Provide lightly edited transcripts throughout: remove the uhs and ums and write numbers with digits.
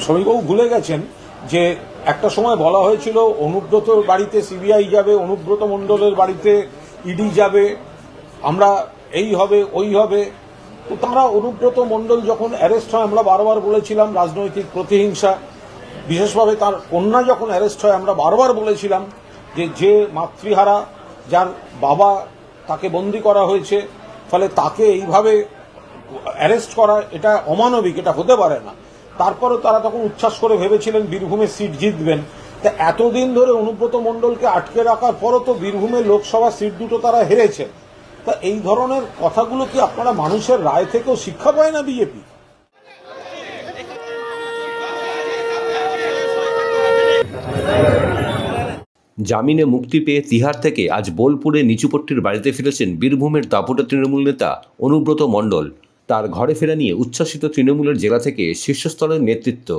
শ্রমিকবাবু ভুলে গেছেন যে একটা সময় বলা হয়েছিল অনুব্রতর বাড়িতে সিবিআই যাবে, অনুব্রত মণ্ডলের বাড়িতে ইডি যাবে, আমরা এই হবে ওই হবে। তো তারা অনুব্রত মণ্ডল যখন অ্যারেস্ট হয় আমরা বারবার বলেছিলাম রাজনৈতিক প্রতিহিংসা, বিশেষভাবে তার কন্যা যখন অ্যারেস্ট হয় আমরা বারবার বলেছিলাম যে মাতৃহারা, যার বাবা তাকে বন্দি করা হয়েছে, ফলে তাকে এইভাবে অ্যারেস্ট করা এটা অমানবিক, এটা হতে পারে না। তারপরেও তারা তখন উচ্ছ্বাস করে ভেবেছিলেন বীরভূমে সিট জিতবেন। তা এতদিন ধরে অনুব্রত মণ্ডলকে আটকে রাখার পরও তো বীরভূমে লোকসভা সিট দুটো তারা হেরেছে। তা এই ধরনের কথাগুলো কি আপনারা মানুষের রায় থেকেও শিক্ষা পায় না বিজেপি? জামিনে মুক্তি পেয়ে তিহার থেকে আজ বোলপুরে নিচুপট্টির বাড়িতে ফিরেছেন বীরভূমের দাপুটে তৃণমূল নেতা অনুব্রত মণ্ডল। তার ঘরে ফেরা নিয়ে উচ্ছ্বাসিত তৃণমূলের জেলা থেকে শীর্ষস্তরের নেতৃত্ব।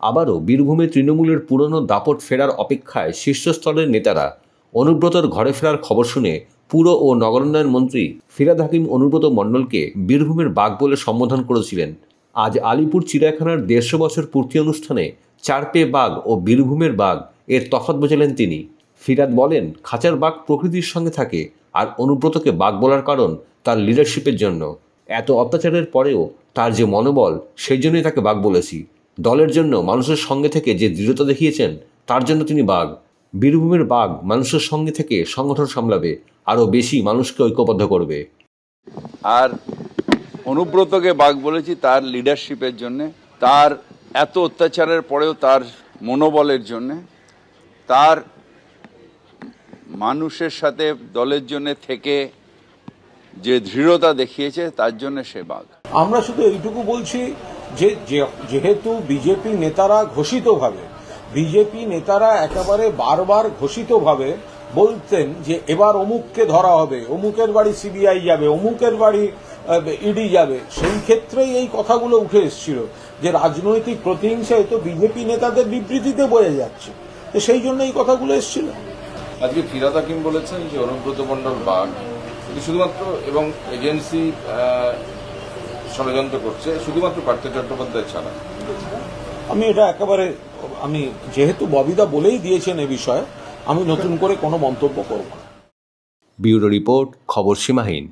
আবারও বীরভূমে তৃণমূলের পুরনো দাপট ফেরার অপেক্ষায় শীর্ষস্তরের নেতারা। অনুব্রতর ঘরে ফেরার খবর শুনে পুর ও নগরোন্নয়ন মন্ত্রী ফিরহাদ হাকিম অনুব্রত মণ্ডলকে বীরভূমের বাঘ বলে সম্বোধন করেছিলেন। আজ আলিপুর চিড়িয়াখানার 150 বছর পূর্তি অনুষ্ঠানে চারপে বাঘ ও বীরভূমের বাঘ এর তফাৎ বোঝালেন তিনি। ফিরহাদ বলেন, খাঁচার বাঘ প্রকৃতির সঙ্গে থাকে, আর অনুব্রতকে বাঘ বলার কারণ তার লিডারশিপের জন্য। এত অত্যাচারের পরেও তার যে মনোবল, সেই জন্যই তাকে বাঘ বলেছি। দলের জন্য মানুষের সঙ্গে থেকে যে দৃঢ়তা দেখিয়েছেন, তার জন্য তিনি বাঘ। বীরভূমের বাঘ মানুষের সঙ্গে থেকে সংগঠন সামলাবে, আরও বেশি মানুষকে ঐক্যবদ্ধ করবে। আর অনুব্রতকে বাঘ বলেছি তার লিডারশিপের জন্যে, তার এত অত্যাচারের পরেও তার মনোবলের জন্যে, তার মানুষের সাথে দলের জন্য থেকে যে দৃঢ়তা দেখিয়েছে, তার জন্য সে বাঘ। আমরা শুধু এইটুকু বলছি যে যেহেতু বিজেপি নেতারা একেবারে বারবার ঘোষিতভাবে বলতেন যে এবার অমুককে ধরা হবে, অমুকের বাড়ি সিবিআই যাবে, অমুকের বাড়ি ইডি যাবে, সেই ক্ষেত্রেই এই কথাগুলো উঠে এসেছিল যে রাজনৈতিক প্রতিহিংসা তো বিজেপি নেতাদের বিবৃতিতে বোঝা যাচ্ছে। তো সেই জন্য এই কথাগুলো এসেছিল। আজকে ফিরহাদ হাকিম বলেছেন যে অনুব্রত মণ্ডল বাঘ, শুধুমাত্র এবং এজেন্সি ষড়যন্ত্র করছে, শুধুমাত্র পার্থ চট্টোপাধ্যায় ছাড়া। আমি যেহেতু ববিদা বলেই দিয়েছেন এ বিষয়ে, আমি নতুন করে কোনো মন্তব্য করব না। ব্যুরো রিপোর্ট, খবর সীমাহীন।